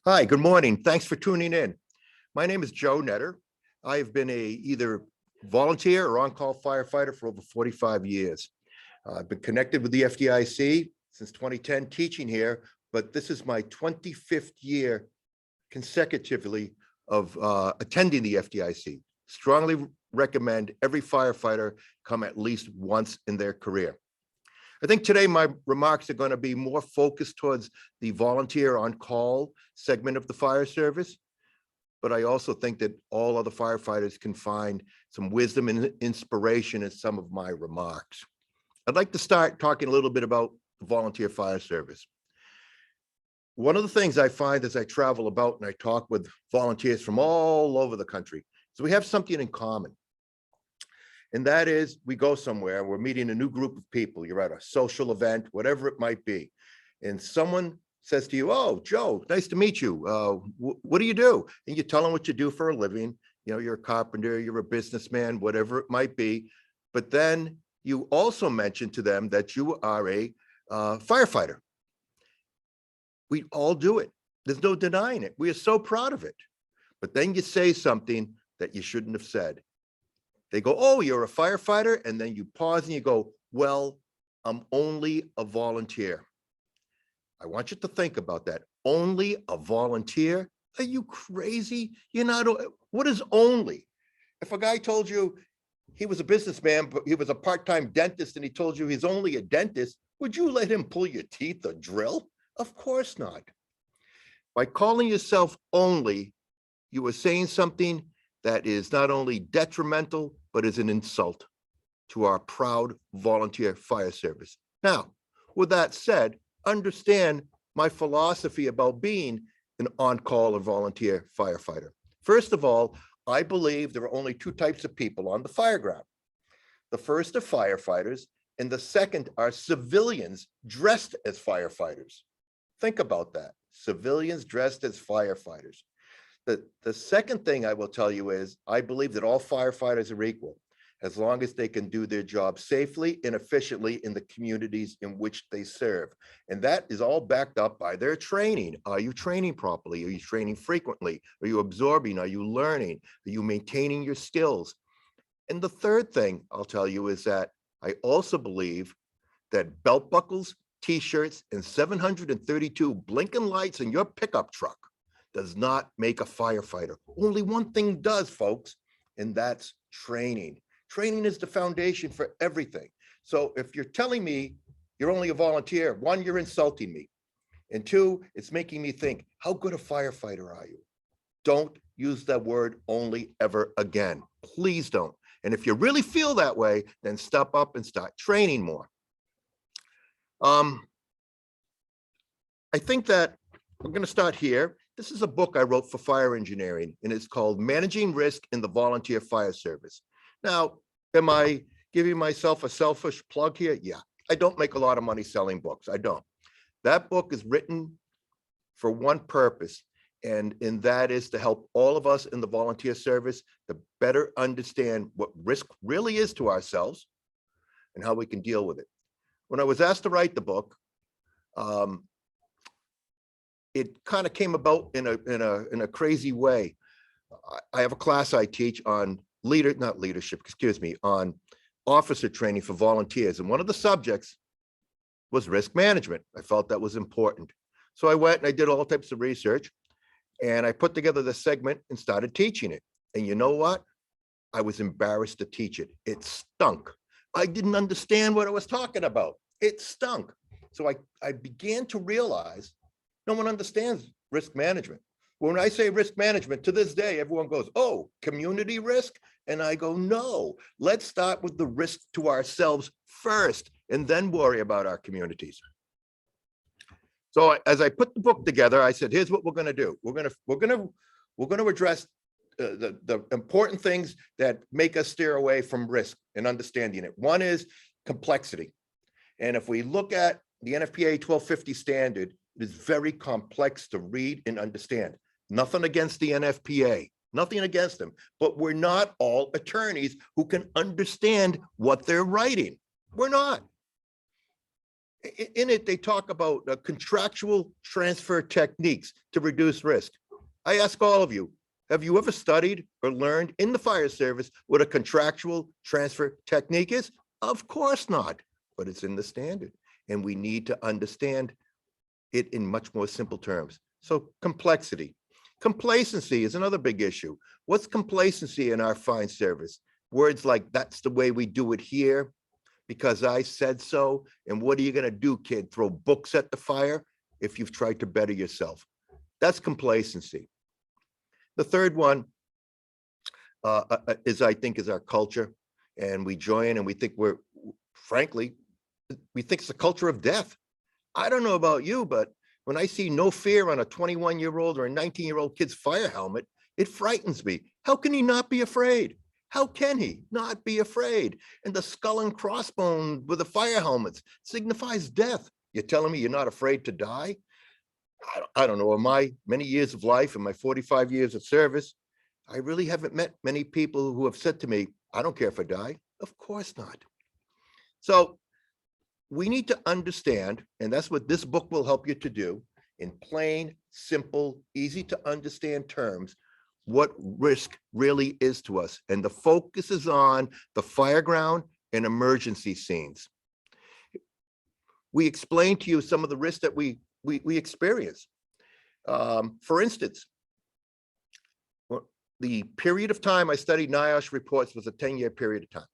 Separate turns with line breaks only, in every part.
Hi, good morning. Thanks for tuning in. My name is Joe Nedder. I've been either volunteer or on-call firefighter for over 45 years. I've been connected with the FDIC since 2010, teaching here, but this is my 25th year consecutively of attending the FDIC. Strongly recommend every firefighter come at least once in their career. I think today my remarks are going to be more focused towards the volunteer on-call segment of the fire service, but I also think that all other firefighters can find some wisdom and inspiration in some of my remarks. I'd like to start talking a little bit about the volunteer fire service. One of the things I find as I travel about and I talk with volunteers from all over the country is we have something in common. And that is, we go somewhere, we're meeting a new group of people, you're at a social event, whatever it might be. And someone says to you, "Oh, Joe, nice to meet you. What do you do?" And you tell them what you do for a living. You know, you're a carpenter, you're a businessman, whatever it might be. But then you also mention to them that you are a firefighter. We all do it. There's no denying it. We are so proud of it. But then you say something that you shouldn't have said. They go, "Oh, you're a firefighter," and then you pause and you go, "Well, I'm only a volunteer." I want you to think about that. Only a volunteer? Are you crazy? You're not. What is only? If a guy told you he was a businessman, but he was a part-time dentist, and he told you he's only a dentist, would you let him pull your teeth or drill? Of course not. By calling yourself only, you are saying something that is not only detrimental, but is an insult to our proud volunteer fire service. Now, with that said, understand my philosophy about being an on-call or volunteer firefighter. First of all, I believe there are only two types of people on the fire ground. The first are firefighters, and the second are civilians dressed as firefighters. Think about that, civilians dressed as firefighters. The second thing I will tell you is I believe that all firefighters are equal as long as they can do their job safely and efficiently in the communities in which they serve. And that is all backed up by their training. Are you training properly? Are you training frequently? Are you absorbing? Are you learning? Are you maintaining your skills? And the third thing I'll tell you is that I also believe that belt buckles, t-shirts, and 732 blinking lights in your pickup truck does not make a firefighter. Only one thing does, folks, and that's training. Training is the foundation for everything. So if you're telling me you're only a volunteer, one, you're insulting me. And two, it's making me think, how good a firefighter are you? Don't use that word only ever again. Please don't. And if you really feel that way, then step up and start training more. I think that I'm going to start here. This is a book I wrote for fire engineering, and it's called Managing Risk in the Volunteer Fire Service. Now, am I giving myself a selfish plug here? Yeah, I don't make a lot of money selling books. I don't. That book is written for one purpose, and that is to help all of us in the volunteer service to better understand what risk really is to ourselves and how we can deal with it. When I was asked to write the book, it kind of came about in a crazy way. I have a class I teach on on officer training for volunteers. And one of the subjects was risk management. I felt that was important. So I went and I did all types of research, and I put together the segment and started teaching it. And you know what? I was embarrassed to teach it. It stunk. I didn't understand what I was talking about. It stunk. So I began to realize no one understands risk management. When I say risk management, to this day, everyone goes, "Oh, community risk?" And I go, "No, let's start with the risk to ourselves first and then worry about our communities." So as I put the book together, I said, here's what we're going to do. We're going to address the important things that make us steer away from risk and understanding it. One is complexity. And if we look at the NFPA 1250 standard, it is very complex to read and understand. Nothing against the NFPA, nothing against them, but we're not all attorneys who can understand what they're writing. We're not. In it, they talk about contractual transfer techniques to reduce risk. I ask all of you, have you ever studied or learned in the fire service what a contractual transfer technique is? Of course not, but it's in the standard. And we need to understand it in much more simple terms. So complexity. Complacency is another big issue. What's complacency in our fire service? Words like, that's the way we do it here, because I said so. And what are you going to do, kid? Throw books at the fire if you've tried to better yourself? That's complacency. The third one is, I think, is our culture. And we join and we think frankly, we think it's a culture of death. I don't know about you, but when I see no fear on a 21-year-old or a 19-year-old kid's fire helmet, it frightens me. How can he not be afraid? How can he not be afraid? And the skull and crossbone with the fire helmets signifies death. You're telling me you're not afraid to die? I don't know. In my many years of life and my 45 years of service, I really haven't met many people who have said to me, I don't care if I die. Of course not. So we need to understand, and that's what this book will help you to do, in plain, simple, easy to understand terms, what risk really is to us. And the focus is on the fireground and emergency scenes. We explain to you some of the risks that we experience. For instance, the period of time I studied NIOSH reports was a 10-year period of time.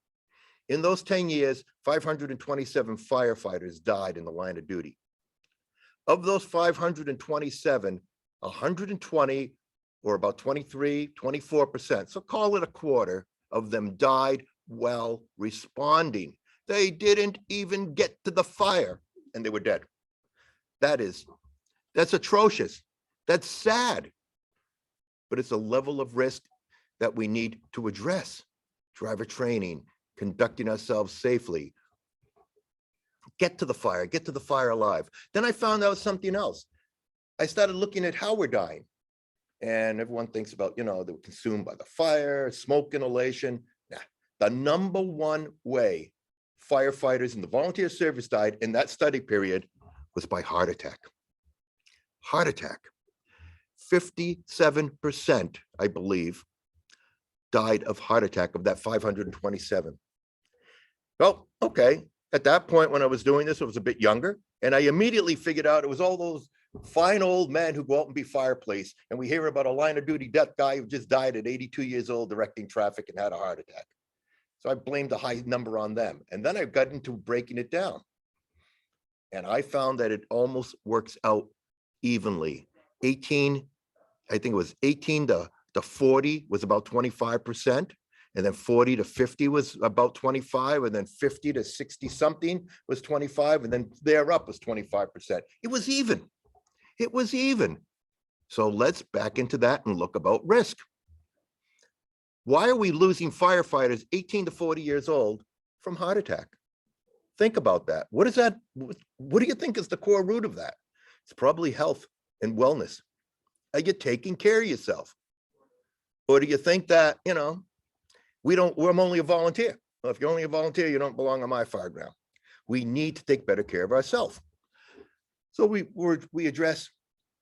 In those 10 years, 527 firefighters died in the line of duty. Of those 527, 120, or about 23, 24%, so call it a quarter of them, died while responding. They didn't even get to the fire and they were dead. That's atrocious. That's sad. But it's a level of risk that we need to address. Driver training, conducting ourselves safely, get to the fire alive. Then I found out something else. I started looking at how we're dying. And everyone thinks about, they were consumed by the fire, smoke inhalation. Nah, the number one way firefighters in the volunteer service died in that study period was by heart attack. Heart attack. 57%, I believe, died of heart attack of that 527. Well, okay. At that point, when I was doing this, I was a bit younger, and I immediately figured out it was all those fine old men who go out and be fire police. And we hear about a line of duty death guy who just died at 82 years old directing traffic and had a heart attack. So I blamed a high number on them. And then I got into breaking it down. And I found that it almost works out evenly. I think it was 18 to 40 was about 25. And then 40 to 50 was about 25, and then 50 to 60 something was 25, and then there up was 25%. It was even. It was even. So let's back into that and look about risk. Why are we losing firefighters 18 to 40 years old from heart attack? Think about that. What is that? What do you think is the core root of that? It's probably health and wellness. Are you taking care of yourself? Or do you think that, I'm only a volunteer. Well, if you're only a volunteer, you don't belong on my fireground. We need to take better care of ourselves. So we address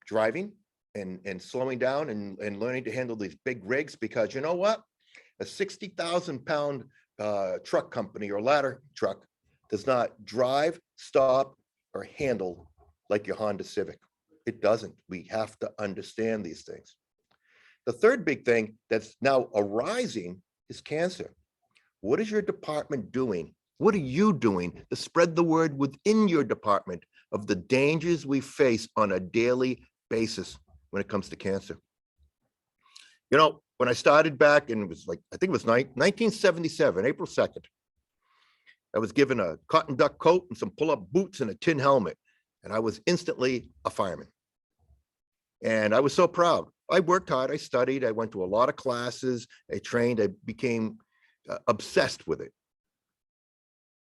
driving and slowing down and learning to handle these big rigs, because you know what? A 60,000-pound truck company or ladder truck does not drive, stop, or handle like your Honda Civic. It doesn't. We have to understand these things. The third big thing that's now arising is cancer. What is your department doing? What are you doing to spread the word within your department of the dangers we face on a daily basis when it comes to cancer? When I started back, and it was I think it was 1977, April 2nd, I was given a cotton duck coat and some pull-up boots and a tin helmet, and I was instantly a fireman. And I was so proud. I worked hard, I studied, I went to a lot of classes, I trained, I became obsessed with it.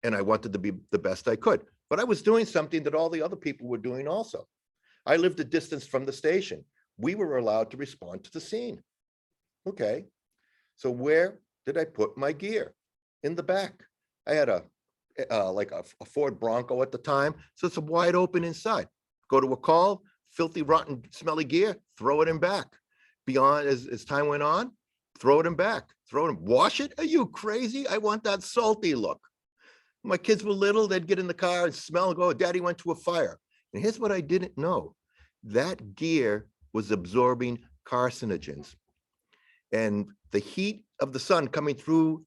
And I wanted to be the best I could. But I was doing something that all the other people were doing also. I lived a distance from the station. We were allowed to respond to the scene. Okay, so where did I put my gear? In the back. I had a like a Ford Bronco at the time. So it's wide open inside. Go to a call, filthy, rotten, smelly gear, throw it in back. Beyond, as time went on, throw it in back, throw it in, wash it. Are you crazy? I want that salty look. My kids were little, they'd get in the car and smell and go, Daddy went to a fire. And here's what I didn't know. That gear was absorbing carcinogens. And the heat of the sun coming through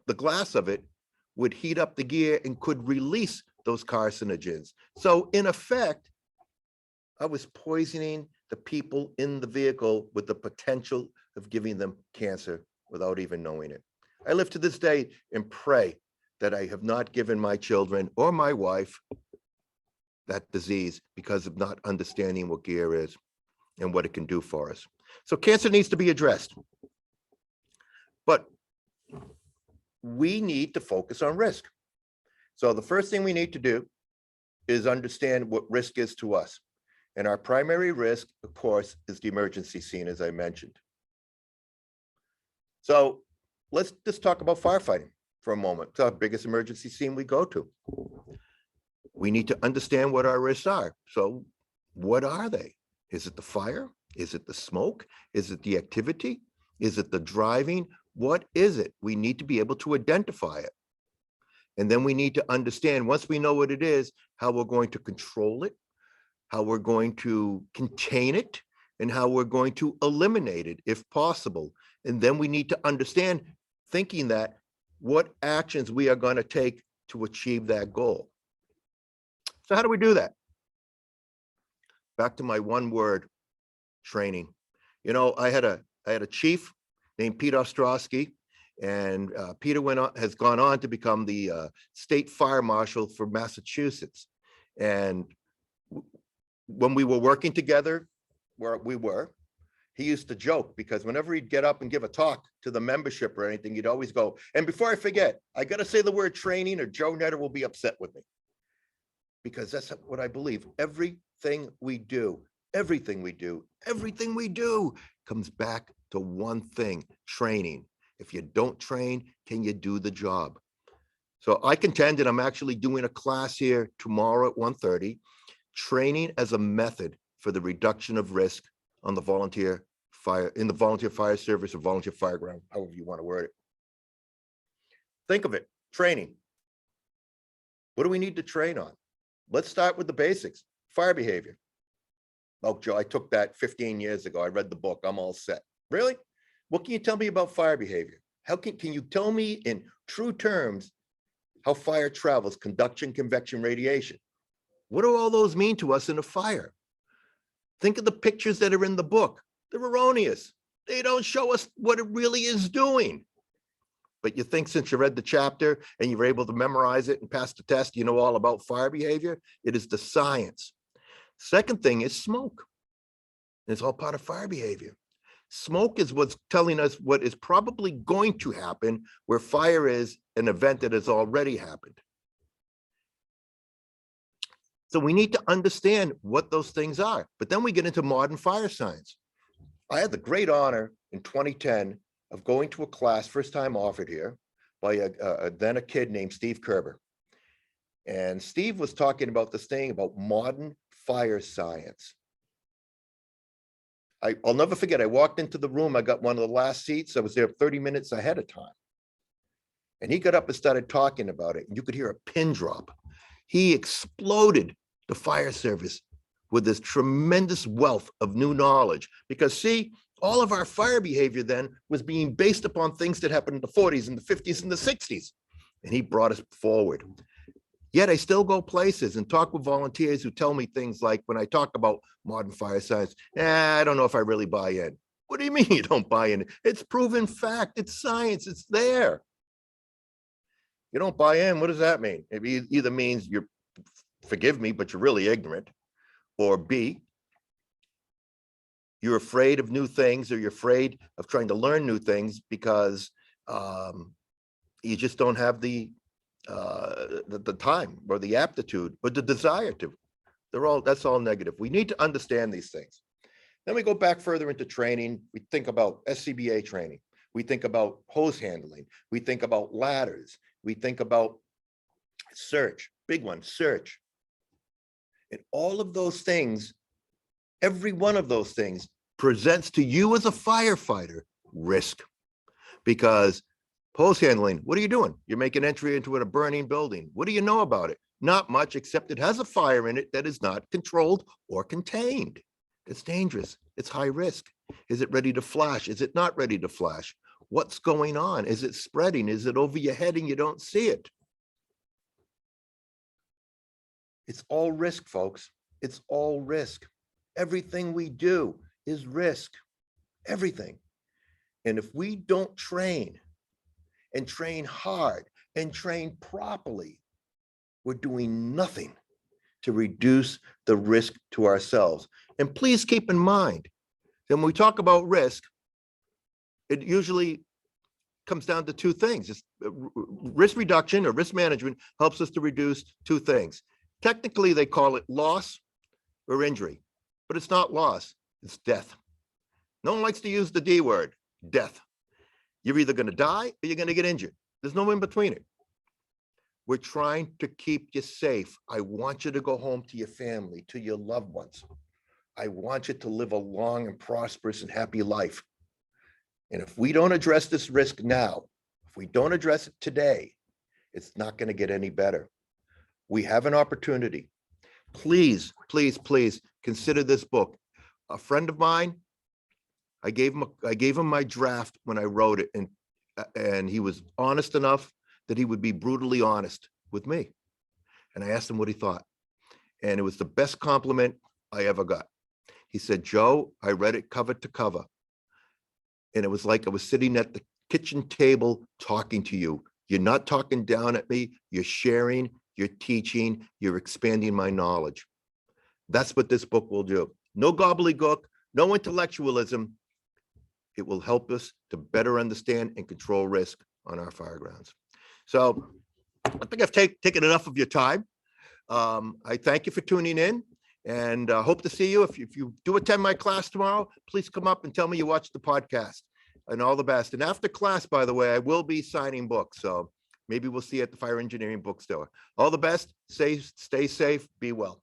the glass of it would heat up the gear and could release those carcinogens. So in effect, I was poisoning the people in the vehicle with the potential of giving them cancer without even knowing it. I live to this day and pray that I have not given my children or my wife that disease because of not understanding what gear is and what it can do for us. So cancer needs to be addressed. But we need to focus on risk. So the first thing we need to do is understand what risk is to us. And our primary risk, of course, is the emergency scene, as I mentioned. So let's just talk about firefighting for a moment. It's our biggest emergency scene we go to. We need to understand what our risks are. So what are they? Is it the fire? Is it the smoke? Is it the activity? Is it the driving? What is it? We need to be able to identify it. And then we need to understand, once we know what it is, how we're going to control it, how we're going to contain it, and how we're going to eliminate it if possible. And then we need to understand, thinking that, what actions we are going to take to achieve that goal. So how do we do that? Back to my one word, training. You know, I had a chief named Peter Ostrowski, and Peter has gone on to become the state fire marshal for Massachusetts. And when we were working together, where we were, he used to joke, because whenever he'd get up and give a talk to the membership or anything, he'd always go, and before I forget, I got to say the word training or Joe Nedder will be upset with me. Because that's what I believe. Everything we do comes back to one thing: training. If you don't train, can you do the job? So I contend, and I'm actually doing a class here tomorrow at 1:30, training as a method for the reduction of risk on the volunteer fire, in the volunteer fire service or volunteer fireground, however you want to word it. Think of it, training. What do we need to train on? Let's start with the basics. Fire behavior. Oh, Joe, I took that 15 years ago. I read the book. I'm all set. Really? What can you tell me about fire behavior? How can you tell me in true terms how fire travels, conduction, convection, radiation? What do all those mean to us in a fire? Think of the pictures that are in the book. They're erroneous. They don't show us what it really is doing. But you think, since you read the chapter and you were able to memorize it and pass the test, you know all about fire behavior? It is the science. Second thing is smoke. It's all part of fire behavior. Smoke is what's telling us what is probably going to happen, where fire is an event that has already happened. So we need to understand what those things are. But then we get into modern fire science. I had the great honor in 2010 of going to a class, first time offered here, by then a kid named Steve Kerber. And Steve was talking about this thing about modern fire science. I'll never forget, I walked into the room, I got one of the last seats, I was there 30 minutes ahead of time. And he got up and started talking about it, and you could hear a pin drop. He exploded the fire service with this tremendous wealth of new knowledge, because see, all of our fire behavior then was being based upon things that happened in the 40s and the 50s and the 60s. And he brought us forward. Yet I still go places and talk with volunteers who tell me things like, when I talk about modern fire science, I don't know if I really buy in. What do you mean you don't buy in? It's proven fact, it's science, it's there. You don't buy in, what does that mean? It either means you're, forgive me, but you're really ignorant, or B, you're afraid of new things, or you're afraid of trying to learn new things because you just don't have the time or the aptitude or the desire to. That's all negative. We need to understand these things. Then we go back further into training. We think about SCBA training. We think about hose handling. We think about ladders. We think about search, big one, search. And all of those things, every one of those things presents to you as a firefighter risk. Because hose handling, what are you doing? You're making entry into a burning building. What do you know about it? Not much, except it has a fire in it that is not controlled or contained. It's dangerous. It's high risk. Is it ready to flash? Is it not ready to flash? What's going on? Is it spreading? Is it over your head and you don't see it? It's all risk, folks. It's all risk. Everything we do is risk. Everything. And if we don't train and train hard and train properly, we're doing nothing to reduce the risk to ourselves. And please keep in mind that when we talk about risk, it usually comes down to two things. It's risk reduction or risk management helps us to reduce two things. Technically, they call it loss or injury, but it's not loss, it's death. No one likes to use the D word, death. You're either going to die or you're going to get injured. There's no in between it. We're trying to keep you safe. I want you to go home to your family, to your loved ones. I want you to live a long and prosperous and happy life. And if we don't address this risk now, if we don't address it today, it's not going to get any better. We have an opportunity. Please, please, please consider this book. A friend of mine, I gave him my draft when I wrote it, and he was honest enough that he would be brutally honest with me. And I asked him what he thought. And it was the best compliment I ever got. He said, Joe, I read it cover to cover. And it was like I was sitting at the kitchen table talking to you. You're not talking down at me. You're sharing, you're teaching, you're expanding my knowledge. That's what this book will do. No gobbledygook, no intellectualism. It will help us to better understand and control risk on our fire grounds. So I think I've taken enough of your time. I thank you for tuning in, and hope to see you. If you do attend my class tomorrow, please come up and tell me you watched the podcast, and all the best. And after class, by the way, I will be signing books. So maybe we'll see you at the Fire Engineering Bookstore. All the best. Stay safe. Be well.